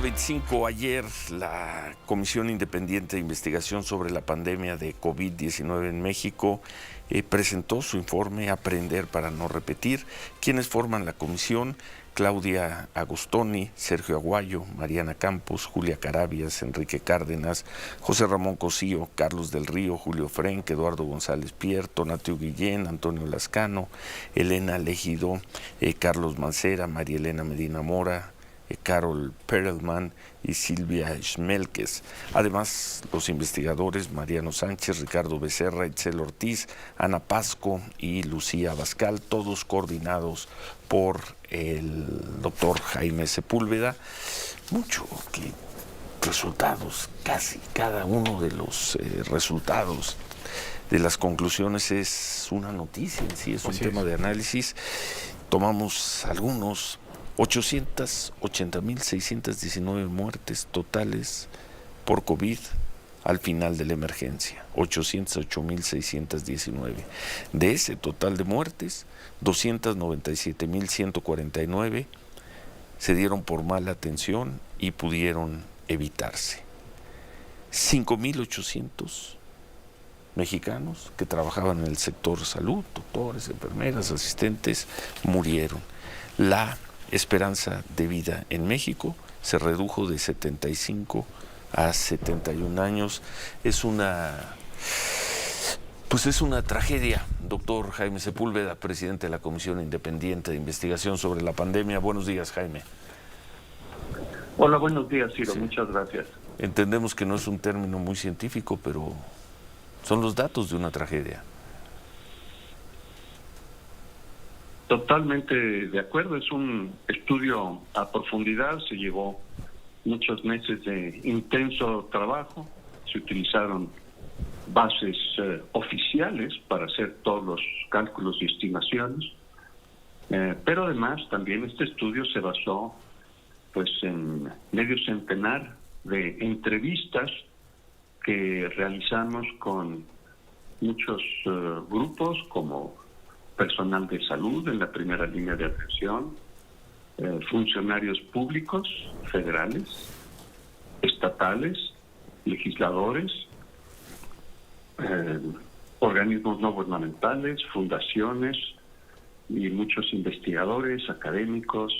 25 ayer, la Comisión Independiente de Investigación sobre la Pandemia de COVID-19 en México presentó su informe Aprender para no repetir. Quienes forman la comisión: Claudia Agostoni, Sergio Aguayo, Mariana Campos, Julia Carabias, Enrique Cárdenas, José Ramón Cosío, Carlos del Río, Julio Frenk, Eduardo González Pier, Tonatio Guillén, Antonio Lascano, Elena Legido, Carlos Mancera, María Elena Medina Mora, Carol Perelman y Silvia Schmelkes. Además, los investigadores Mariano Sánchez, Ricardo Becerra, Itzel Ortiz, Ana Pasco y Lucía Abascal, todos coordinados por el doctor Jaime Sepúlveda. Resultados, casi cada uno de los resultados de las conclusiones es una noticia en sí, es un tema de análisis. Tomamos algunos. 880.619 muertes totales por COVID al final de la emergencia, 808.619. De ese total de muertes, 297.149 se dieron por mala atención y pudieron evitarse. 5.800 mexicanos que trabajaban en el sector salud, doctores, enfermeras, asistentes, murieron. La esperanza de vida en México se redujo de 75 a 71 años. Es una tragedia. Doctor Jaime Sepúlveda, presidente de la Comisión Independiente de Investigación sobre la Pandemia. Buenos días, Jaime. Hola, buenos días, Ciro. Sí. Muchas gracias. Entendemos que no es un término muy científico, pero son los datos de una tragedia. Totalmente de acuerdo, es un estudio a profundidad, se llevó muchos meses de intenso trabajo, se utilizaron bases oficiales para hacer todos los cálculos y estimaciones, pero además también este estudio se basó en medio centenar de entrevistas que realizamos con muchos grupos como personal de salud en la primera línea de atención, funcionarios públicos, federales, estatales, legisladores, organismos no gubernamentales, fundaciones y muchos investigadores, académicos,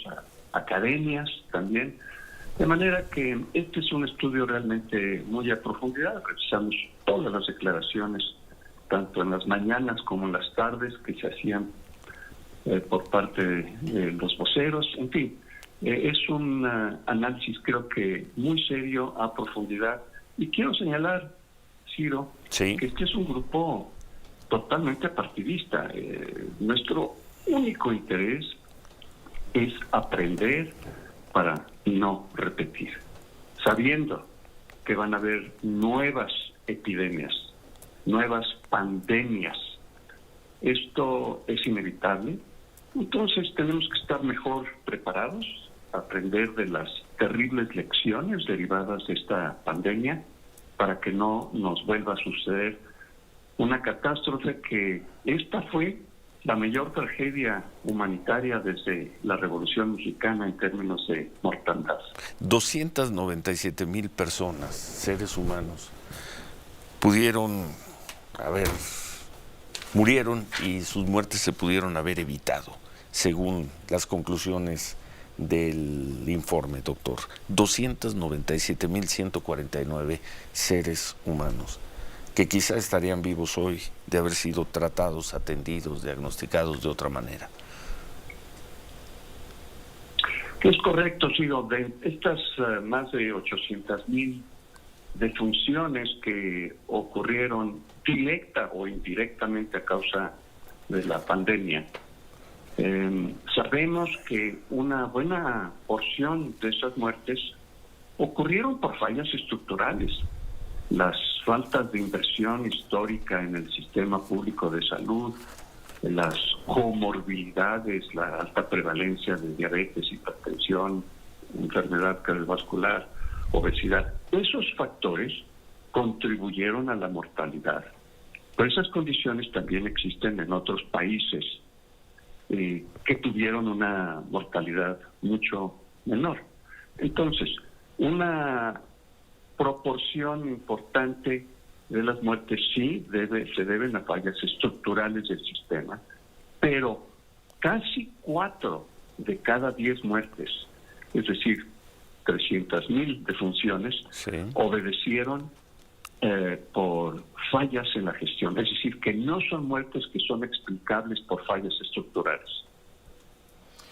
academias también. De manera que este es un estudio realmente muy a profundidad. Revisamos todas las declaraciones, tanto en las mañanas como en las tardes, que se hacían por parte de los voceros. En fin, es un análisis creo que muy serio, a profundidad. Y quiero señalar, Ciro, que este es un grupo totalmente partidista. Nuestro único interés es aprender para no repetir, sabiendo que van a haber nuevas epidemias, nuevas pandemias. Esto es inevitable. Entonces tenemos que estar mejor preparados, aprender de las terribles lecciones derivadas de esta pandemia para que no nos vuelva a suceder una catástrofe, que esta fue la mayor tragedia humanitaria desde la Revolución Mexicana en términos de mortandad. 297,000 personas, seres humanos, murieron y sus muertes se pudieron haber evitado, según las conclusiones del informe, doctor. 297,149 seres humanos que quizá estarían vivos hoy de haber sido tratados, atendidos, diagnosticados de otra manera. Es correcto, Ciro. De estas más de 800,000 defunciones que ocurrieron directa o indirectamente a causa de la pandemia, sabemos que una buena porción de esas muertes ocurrieron por fallas estructurales. Las faltas de inversión histórica en el sistema público de salud, las comorbilidades, la alta prevalencia de diabetes, hipertensión, enfermedad cardiovascular, obesidad, esos factores contribuyeron a la mortalidad. Pero esas condiciones también existen en otros países que tuvieron una mortalidad mucho menor. Entonces, Una proporción importante de las muertes sí se deben a fallas estructurales del sistema, pero casi 4 de cada 10 muertes, es decir, 300,000 defunciones, Sí. obedecieron por fallas en la gestión, es decir, que no son muertes que son explicables por fallas estructurales.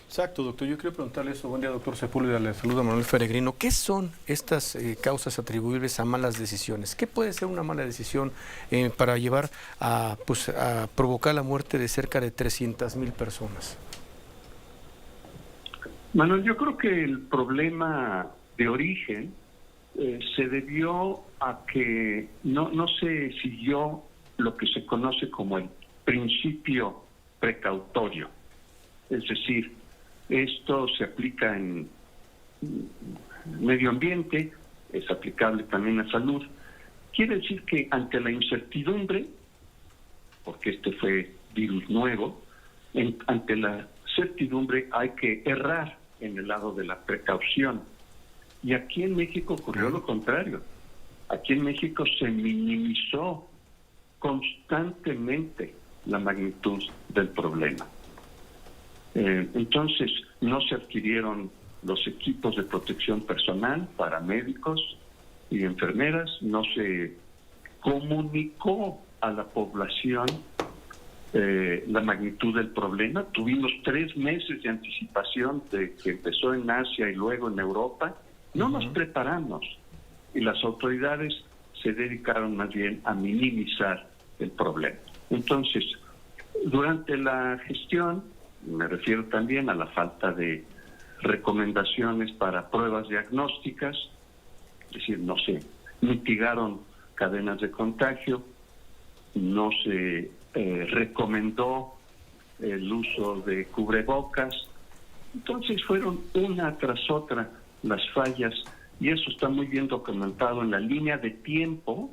Exacto, doctor. Yo quiero preguntarle eso. Buen día, doctor Sepúlveda. Le saluda Manuel Peregrino. ¿Qué son estas causas atribuibles a malas decisiones? ¿Qué puede ser una mala decisión para llevar a provocar la muerte de cerca de 300,000 personas? Manuel, yo creo que el problema de origen se debió a que no se siguió lo que se conoce como el principio precautorio. Es decir, esto se aplica en medio ambiente, es aplicable también a salud. Quiere decir que ante la incertidumbre, porque este fue virus nuevo, ante la certidumbre hay que errar en el lado de la precaución. Y aquí en México ocurrió lo contrario. Aquí en México se minimizó constantemente la magnitud del problema. Entonces, no se adquirieron los equipos de protección personal para médicos y enfermeras, no se comunicó a la población la magnitud del problema. Tuvimos 3 meses de anticipación de que empezó en Asia y luego en Europa. No nos preparamos y las autoridades se dedicaron más bien a minimizar el problema. Entonces, durante la gestión, me refiero también a la falta de recomendaciones para pruebas diagnósticas, es decir, no se mitigaron cadenas de contagio, no se recomendó el uso de cubrebocas. Entonces fueron una tras otra las fallas, y eso está muy bien documentado en la línea de tiempo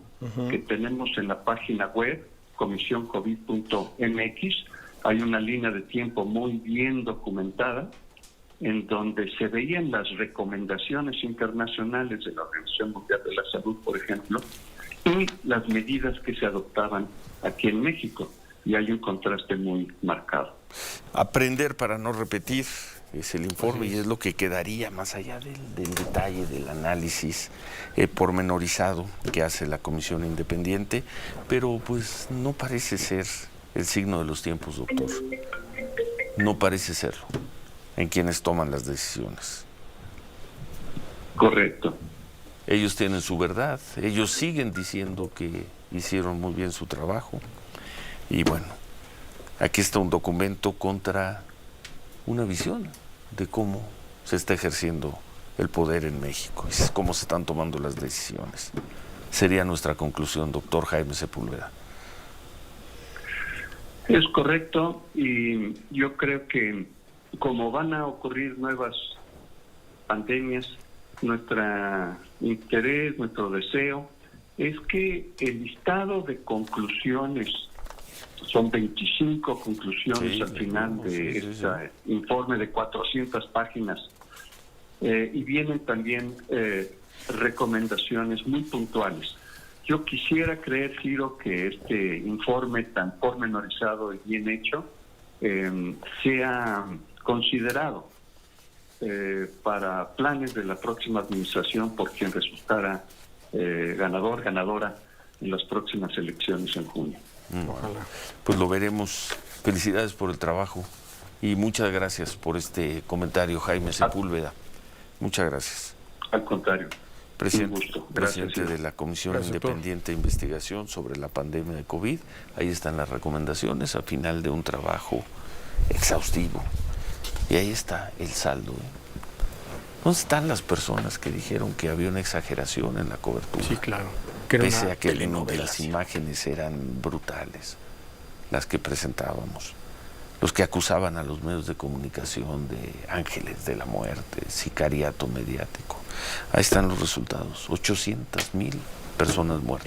que tenemos en la página web comisioncovid.mx. Hay una línea de tiempo muy bien documentada en donde se veían las recomendaciones internacionales de la Organización Mundial de la Salud, por ejemplo, y las medidas que se adoptaban aquí en México, y hay un contraste muy marcado. Aprender para no repetir es el informe, y es lo que quedaría más allá del detalle, del análisis pormenorizado que hace la Comisión Independiente, pero pues no parece ser el signo de los tiempos, doctor. No parece serlo en quienes toman las decisiones. Correcto. Ellos tienen su verdad, ellos siguen diciendo que hicieron muy bien su trabajo, y bueno, aquí está un documento contra una visión de cómo se está ejerciendo el poder en México y cómo se están tomando las decisiones. Sería nuestra conclusión, doctor Jaime Sepúlveda. Es correcto, y yo creo que como van a ocurrir nuevas pandemias, nuestro interés, nuestro deseo es que el listado de conclusiones, son 25 conclusiones al final de este informe de 400 páginas, y vienen también recomendaciones muy puntuales. Yo quisiera creer, Ciro, que este informe tan pormenorizado y bien hecho sea considerado para planes de la próxima administración por quien resultara ganadora en las próximas elecciones en junio. Ojalá. Pues lo veremos. Felicidades por el trabajo y muchas gracias por este comentario, Jaime Sepúlveda. Muchas gracias. Al contrario. Presidente de la Comisión Independiente de Investigación sobre la pandemia de COVID. Ahí están las recomendaciones al final de un trabajo exhaustivo. Y ahí está el saldo. ¿Dónde están las personas que dijeron que había una exageración en la cobertura? Sí, claro. Pese a que las imágenes eran brutales, las que presentábamos. Los que acusaban a los medios de comunicación de ángeles de la muerte, sicariato mediático. Ahí están los resultados. 800,000 personas muertas.